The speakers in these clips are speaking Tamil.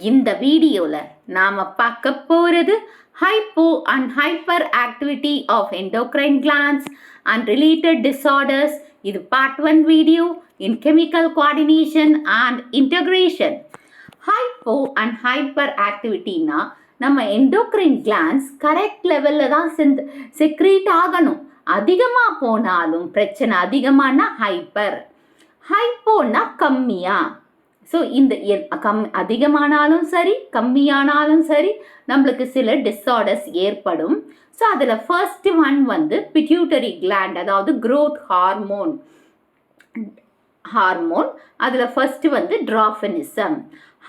இந்த வீடியோல நாம பார்க்க போறது hypo and hyperactivity of endocrine glands and related disorders. இது part 1 video in chemical coordination and integration. Hypo and hyperactivity na நம்ம endocrine glands correct levelல தான் secrete ஆகணும். அதிகமா போனாலும் பிரச்சனை, அதிகமான hyperனா கம்மியா. ஸோ இந்த அதிகமானாலும் சரி கம்மியானாலும் சரி நம்மளுக்கு சில டிஸார்டர்ஸ் ஏற்படும். ஸோ அதில் ஃபர்ஸ்ட் ஒன் வந்து பிட்யூட்டரி கிளாண்ட், அதாவது க்ரோத் ஹார்மோன். அதில் ஃபர்ஸ்ட் வந்து dwarfism,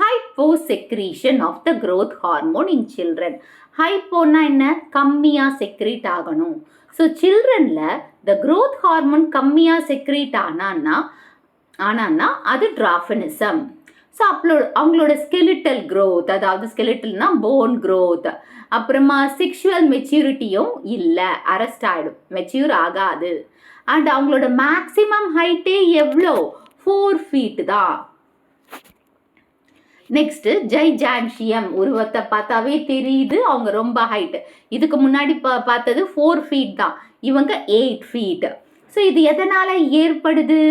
hyposecretion of the growth hormone in children. ஹைப்போனா என்ன? கம்மியாக செக்ரீட் ஆகணும். ஸோ சில்ட்ரனில் த க்ரோத் ஹார்மோன் கம்மியாக செக்ரீட் ஆனான்னா அது ட்ராஃபெனிசம். ஸோ அவங்களோட ஸ்கெலிட்டல் க்ரோத், அதாவது ஸ்கெலிட்டல்னா போன் க்ரோத், அப்புறமா செக்ஷுவல் மெச்சூரிட்டியும் இல்லை, அரெஸ்ட் ஆகிடும், மெச்சூர் ஆகாது. அண்ட் அவங்களோட மேக்சிமம் ஹைட்டே எவ்வளோ? 4 feet தான். நெக்ஸ்ட்டு ஜைஜான்ஷியம், உருவத்தை பார்த்தாவே தெரியுது அவங்க ரொம்ப ஹைட்டு. இதுக்கு முன்னாடி பார்த்தது 4 feet தான், இவங்க 8 feet. ஸோ இது எதனால் ஏற்படுது?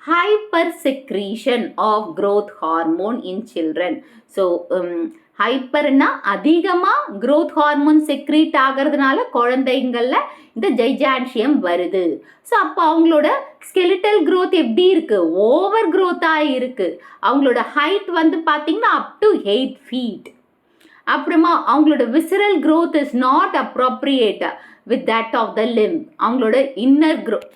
hypersecretion of growth hormone in children. So ஹைப்பர்னா அதிகமாக growth hormone செக்ரீட் ஆகிறதுனால குழந்தைங்களில் இந்த ஜைஜான்ஷியம் வருது. ஸோ அப்போ அவங்களோட ஸ்கெலிட்டல் growth எப்படி இருக்குது? ஓவர் க்ரோத்தாக இருக்குது. அவங்களோட ஹைட் வந்து பார்த்திங்கன்னா up to 8 feet. அப்புறமா அவங்களோட visceral growth is not appropriate with that of the limb. அவங்களோட இன்னர் growth.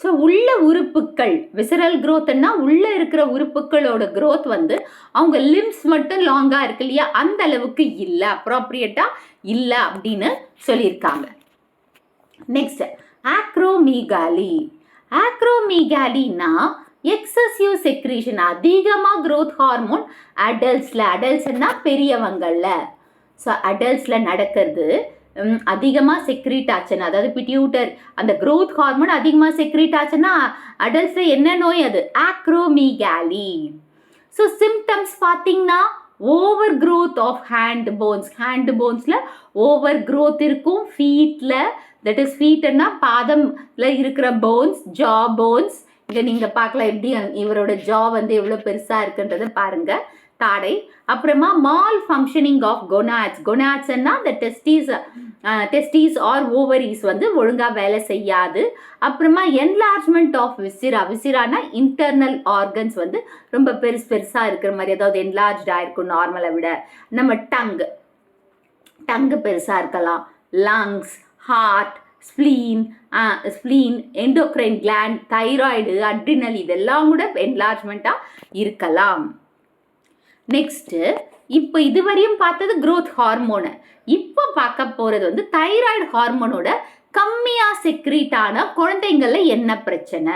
ஸோ உள்ள உறுப்புக்கள், விசரல் க்ரோத்னா உள்ளே இருக்கிற உறுப்புகளோட க்ரோத் வந்து அவங்க லிம்ஸ் மட்டும் லாங்காக இருக்கு இல்லையா, அந்த அளவுக்கு இல்லை, அப்ராப்ரியேட்டாக இல்லை அப்படின்னு சொல்லியிருக்காங்க. நெக்ஸ்ட் ஆக்ரோமீகாலி. ஆக்ரோமீகாலினா எக்ஸசிவ் செக்ரீஷன், அதிகமாக க்ரோத் ஹார்மோன் அடல்ட்ஸ்னா பெரியவங்களில். ஸோ அடல்ட்ஸில் நடக்கிறது அதிகமாக செக்ரீட் ஆச்சுன்னா, அதாவது பிட்யூட்டர் அந்த க்ரோத் ஹார்மோன் அதிகமாக செக்ரீட் ஆச்சுன்னா அடல்ட்ஸில் என்ன நோய்? அது ஆக்ரோமீகாலி. ஸோ சிம்டம்ஸ் பார்த்தீங்கன்னா ஓவர் க்ரோத் ஆஃப் ஹேண்ட் போன்ஸில் ஓவர் க்ரோத் இருக்கும். ஃபீட்டில், தட் இஸ் ஃபீட்னா பாதம்ல இருக்கிற போன்ஸ், ஜா போன்ஸ். இதை நீங்கள் பார்க்கலாம், எப்படி இவரோட ஜா வந்து எவ்வளோ பெருசாக இருக்குன்றதை பாருங்கள், தாடை. அப்புறமா மால் ஃபங்க்ஷனிங் ஆஃப் கொனாட்ஸ்னா இந்த டெஸ்டீஸ் ஆர் ஓவரிஸ் வந்து ஒழுங்காக வேலை செய்யாது. அப்புறமா என்லார்ஜ்மெண்ட் ஆஃப் விசிரானா இன்டர்னல் ஆர்கன்ஸ் வந்து ரொம்ப பெருசாக இருக்கிற மாதிரி, அதாவது என்லார்ஜ்டாக இருக்கும் நார்மலை விட. நம்ம டங்கு பெருசாக இருக்கலாம், lungs, heart, spleen, endocrine gland, thyroid, adrenal, இதெல்லாம் கூட என்லார்ஜ்மெண்ட்டாக இருக்கலாம். நெக்ஸ்ட்டு இப்போ இதுவரையும் பார்த்தது க்ரோத் ஹார்மோனு. இப்போ பார்க்க போகிறது வந்து தைராய்டு ஹார்மோனோட கம்மியாக செக்ரீட் ஆன குழந்தைங்களில் என்ன பிரச்சனை?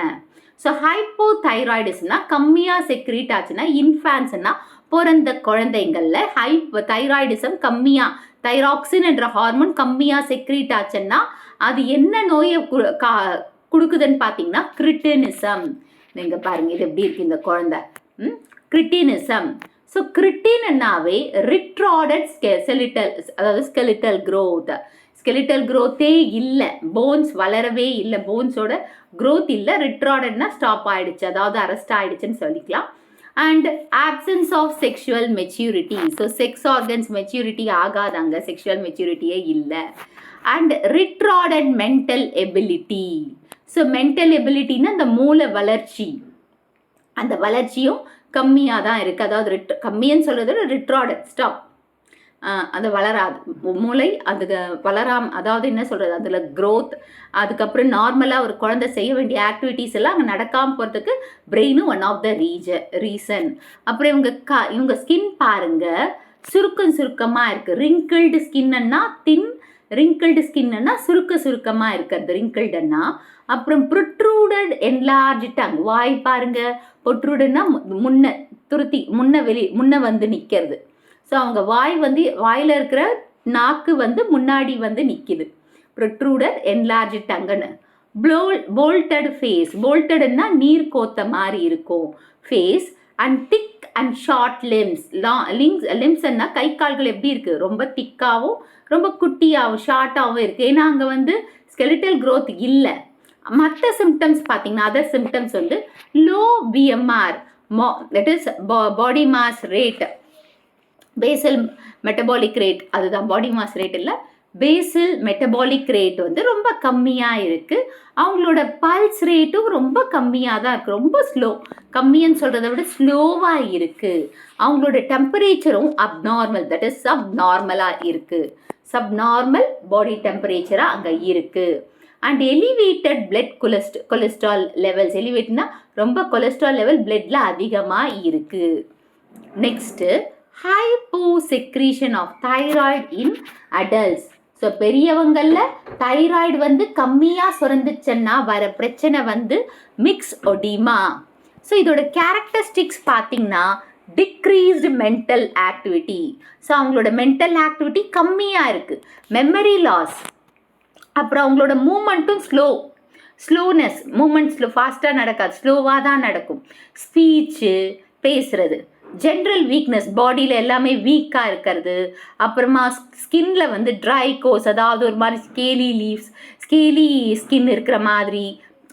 ஸோ ஹைப்போதைராய்டிஸ்னா கம்மியாக செக்ரீட் ஆச்சுன்னா, இன்ஃபேன்ஸ்னா பிறந்த குழந்தைங்களில் தைராய்டிசம் கம்மியாக, தைராக்சின் என்ற ஹார்மோன் கம்மியாக செக்ரீட் ஆச்சுன்னா அது என்ன நோயை கொடுக்குதுன்னு பார்த்தீங்கன்னா கிரிட்டினிசம். நீங்கள் பாருங்கள், இது எப்படி இருக்குது இந்த குழந்தை, கிரிட்டினிசம். ஸோ கிரிட்டின்னாவே ரிட்ராடட் ஸ்கெலிட்டல் க்ரோத். ஸ்கெலிட்டல் க்ரோத்தே இல்லை, போன்ஸ் வளரவே இல்லை, போன்ஸோட க்ரோத் இல்லை, ரிட்ராடட்னா ஸ்டாப் ஆகிடுச்சு, அதாவது அரெஸ்ட் ஆகிடுச்சுன்னு சொல்லிக்கலாம். And absence of sexual maturity. So sex organs maturity ஆகாதாங்க, செக்ஷுவல் மெச்சூரிட்டியே இல்லை. And retarded mental ability. So mental எபிலிட்டின்னா அந்த மூளை வளர்ச்சி, அந்த வளர்ச்சியும் கம்மியாக தான் இருக்குது. அதாவது கம்மின்னு சொல்கிறது ரிட்ராடட், ஸ்டாப், அது வளராது மூளை, அதுக்கு அதாவது என்ன சொல்கிறது, அதில் க்ரோத். அதுக்கப்புறம் நார்மலாக ஒரு குழந்தை செய்ய வேண்டிய ஆக்டிவிட்டீஸ் எல்லாம் அங்கே நடக்காமல் போகிறதுக்கு பிரெயினும் ஒன் ஆஃப் த ரீசன். அப்புறம் இவங்க ஸ்கின் பாருங்கள், சுருக்கமாக இருக்குது. ரிங்கிள்டு ஸ்கின்னா ரிங்கிள்டு ஸ்கின்னா சுருக்கமாக இருக்கிறது ரிங்கிள்டுன்னா. அப்புறம் ப்ரொட்ரூடட் என்லார்ஜ் டங், வாய் பாருங்க, பொட்ரூடுன்னா முன்ன வந்து நிற்கிறது. ஸோ அவங்க வாயில் இருக்கிற நாக்கு வந்து முன்னாடி வந்து நிற்கிது, ப்ரொட்ரூடட் என்லார்ஜ் டங்குன்னு. போல்டட் ஃபேஸ், போல்டடுன்னா நீர் கோத்த மாதிரி இருக்கும் face. And thick and short லிம்ஸ்ன்னா கை கால்கள் எப்படி இருக்குது, ரொம்ப திக்காகவும் ரொம்ப குட்டியாகவும் ஷார்ட்டாகவும் இருக்குது. ஏன்னா அங்கே வந்து ஸ்கெலிட்டல் க்ரோத் இல்லை. மற்ற சிம்டம்ஸ் பார்த்தீங்கன்னா அதர் சிம்டம்ஸ் வந்து low PMR, that is body mass rate, Basel metabolic rate, அதுதான் பாடி மாஸ் ரேட் இல்லை, பேசல் மெட்டபாலிக் ரேட் வந்து ரொம்ப கம்மியாக இருக்குது. அவங்களோட பல்ஸ் ரேட்டும் ரொம்ப கம்மியாக தான் இருக்குது, ரொம்ப ஸ்லோ, கம்மின்னு சொல்கிறத விட ஸ்லோவாக இருக்குது. அவங்களோட டெம்பரேச்சரும் அப்நார்மல், தட் இஸ் சப்நார்மலாக இருக்குது, சப்நார்மல் பாடி டெம்பரேச்சராக அங்கே இருக்குது. And elevated blood cholesterol levels, எலிவேட்னா ரொம்ப கொலஸ்ட்ரால் லெவல் பிளட்ல அதிகமாக இருக்குது. Next hyposecretion of thyroid in adults. So பெரியவங்களில் தைராய்டு வந்து கம்மியாக சுரந்துச்சுன்னா வர பிரச்சனை வந்து மிக்ஸ் ஒடிமா. ஸோ இதோட கேரக்டரிஸ்டிக்ஸ் பார்த்தீங்கன்னா டிக்ரீஸ்டு மென்டல் ஆக்டிவிட்டி. ஸோ அவங்களோட மென்டல் ஆக்டிவிட்டி கம்மியாக இருக்குது, மெமரி லாஸ், அப்புறம் அவங்களோட மூமெண்ட்டும் ஸ்லோனஸ், மூமெண்ட் ஃபாஸ்ட்டாக நடக்காது, ஸ்லோவாக தான் நடக்கும். ஸ்பீச்சு, பேசுறது, ஜென்ரல் வீக்னஸ், பாடியில் எல்லாமே வீக்காக இருக்கிறது, அப்புறமா ஸ்கின்ல வந்து ட்ரை கோஸ், அதாவது ஒரு மாதிரி ஸ்கேலி ஸ்கின் இருக்கிற மாதிரி,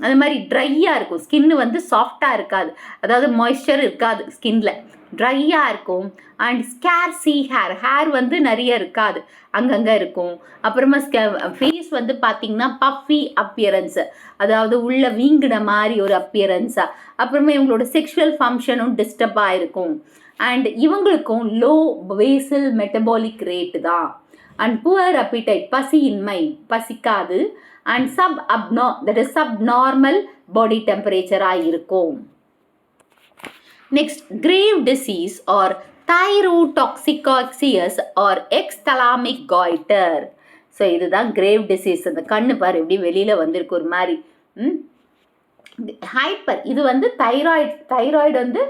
அது மாதிரி ட்ரையாக இருக்கும். ஸ்கின்னு வந்து சாஃப்டாக இருக்காது, அதாவது மாய்ஸ்சர் இருக்காது ஸ்கின்ல, ட்ரையாக இருக்கும். அண்ட் ஸ்கேர்சி ஹேர் வந்து நிறைய இருக்காது, அங்கங்கே இருக்கும். அப்புறமா ஃபேஸ் வந்து பார்த்திங்கன்னா பஃபி அப்பியரன்ஸு, அதாவது உள்ள வீங்கின மாதிரி ஒரு அப்பியரன்ஸாக. அப்புறமா இவங்களோட செக்ஷுவல் ஃபங்க்ஷனும் டிஸ்டர்பாக இருக்கும். அண்ட் இவங்களுக்கும் லோ பேசல் மெட்டபாலிக் ரேட்டு தான். அண்ட் புவர் அப்பிடைட், பசியின்மை, பசிக்காது. And that is subnormal body டெம்பரேச்சராக இருக்கும். Next grave disease or thyrotoxicosis or exophthalmic goitre. So இதுதான் கிரேவ் டிசீஸ். அந்த கண்ணு பாரு எப்படி வெளியில் வந்திருக்கு ஒரு மாதிரி. ஹைப்பர், இது வந்து தைராய்டு வந்து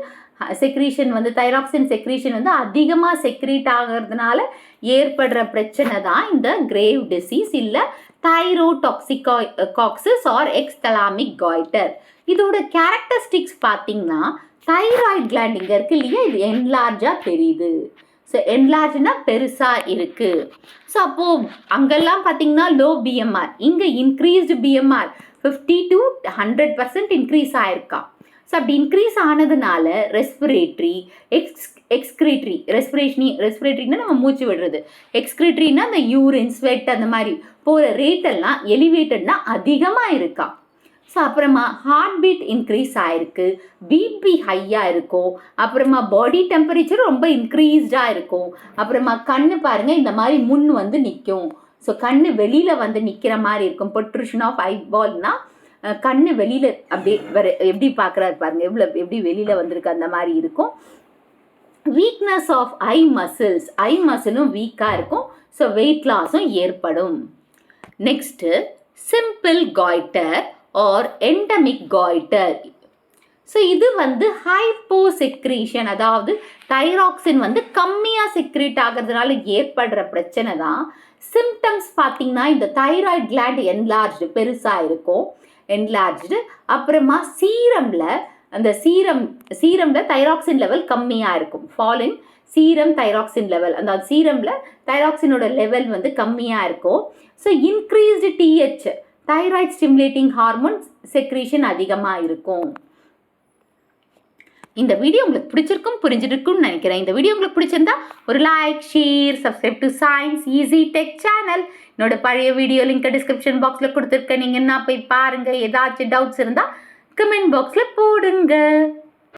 செக்ரீஷன் வந்து தைராக்சின் செக்ரீஷன் வந்து அதிகமாக செக்ரீட் ஆகிறதுனால ஏற்படுற பிரச்சனை தான் இந்த கிரேவ் டிசீஸ், இல்லை தைரோடாக்சிகாக்சிஸ் ஆர் எக்ஸ்தலாமிக் காய்டர். இதோட கேரக்டரிஸ்டிக்ஸ் பார்த்தீங்கன்னா தைராய்டு கிளாண்ட் இங்கே இருக்குது இல்லையா, இது என்லார்ஜாக தெரியுது. ஸோ என்லார்ஜ்னா பெருசாக இருக்குது. ஸோ அப்போது அங்கெல்லாம் பார்த்தீங்கன்னா லோ பிஎம்ஆர், இங்கே இன்க்ரீஸ்டு பிஎம்ஆர் 50 to 100% இன்க்ரீஸ் ஆயிருக்கா. ஸோ அப்படி இன்க்ரீஸ் ஆனதுனால ரெஸ்பிரேட்ரி, ரெஸ்பிரேட்டரினா நம்ம மூச்சு விடுறது, எக்ஸ்கிரேட்டரினா அந்த யூரின், ஸ்வெட் அந்த மாதிரி போகிற ரேட்டெல்லாம் எலிவேட்டட்னா அதிகமாக இருக்கா. ஸோ அப்புறமா ஹார்ட் பீட் இன்க்ரீஸ் ஆகிருக்கு, பிபி ஹையாக இருக்கும், அப்புறமா பாடி டெம்பரேச்சர் ரொம்ப இன்க்ரீஸ்டாக இருக்கும். அப்புறமா கண்ணு பாருங்கள் இந்த மாதிரி முன் வந்து நிற்கும். ஸோ கண்ணு வெளியில் வந்து நிற்கிற மாதிரி இருக்கும். பொட்ரூஷன் ஆஃப் ஐபால்னால் கண்ணு வெளியில் அப்படியே எப்படி பார்க்குறாரு பாருங்கள், எப்படி வெளியில் வந்திருக்கு அந்த மாதிரி இருக்கும். வீக்னஸ் ஆஃப் ஐ மசிலும் வீக்காக இருக்கும். ஸோ வெயிட் லாஸும் ஏற்படும். Next simple goitre or endemic goitre. So இது வந்து ஹைப்போசெக்ரீஷன், அதாவது தைராக்சின் வந்து கம்மியாக செக்ரீட் ஆகிறதுனால ஏற்படுற பிரச்சனை தான். சிம்டம்ஸ் பார்த்தீங்கன்னா இந்த தைராய்டு கிளாண்ட் என்லார்ஜ்டு, பெருசாக இருக்கும், என்லார்ஜ்டு. அப்புறமா அந்த சீரமில் தைராக்சின் லெவல் கம்மியாக இருக்கும், ஃபாலின் சீரம் தைராக்சின் லெவல், அந்த சீரமில் தைராக்சினோட லெவல் வந்து கம்மியாக இருக்கும். So increased DH, thyroid stimulating hormone secretion அதிகமாக இருக்கும். இந்த வீடியோ உங்களுக்கு பிடிச்சிருக்கும், புரிஞ்சிருக்கும்னு நினைக்கிறேன். இந்த வீடியோ உங்களுக்கு பிடிச்சிருந்தா ஒரு like, share, subscribe to science easy tech channel. என்னோட பழைய வீடியோ லிங்க் டிஸ்கிரிப்ஷன் பாக்ஸில் கொடுத்துருக்கேன், நீங்கள் என்ன போய் பாருங்கள். ஏதாச்சும் டவுட்ஸ் இருந்தால் கமெண்ட் பாக்ஸில் போடுங்க.